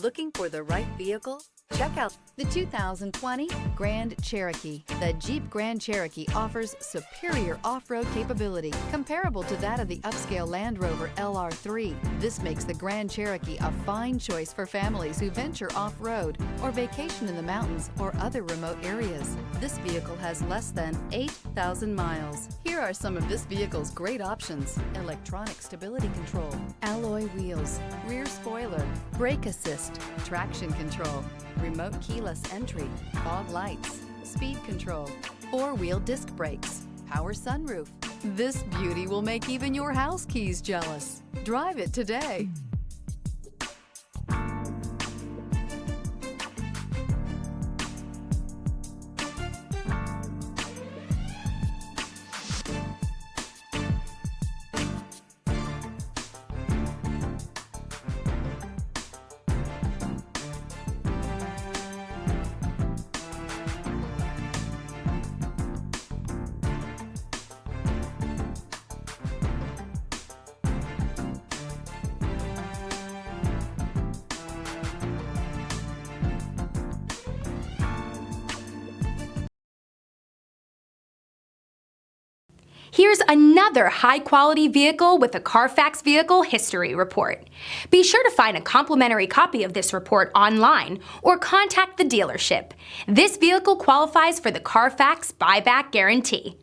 Looking for the right vehicle? Check out the 2020 Grand Cherokee. The Jeep Grand Cherokee offers superior off-road capability comparable to that of the upscale Land Rover LR3. This makes the Grand Cherokee a fine choice for families who venture off-road or vacation in the mountains or other remote areas. This vehicle has less than 8,000 miles. Here are some of this vehicle's great options: electronic stability control, alloy wheels, rear spoiler, brake assist, traction control, remote keyless entry, fog lights, speed control, four-wheel disc brakes, power sunroof. This beauty will make even your house keys jealous. Drive it today. Here's another high-quality vehicle with a CarFax Vehicle History Report. Be sure to find a complimentary copy of this report online or contact the dealership. This vehicle qualifies for the CarFax Buyback Guarantee.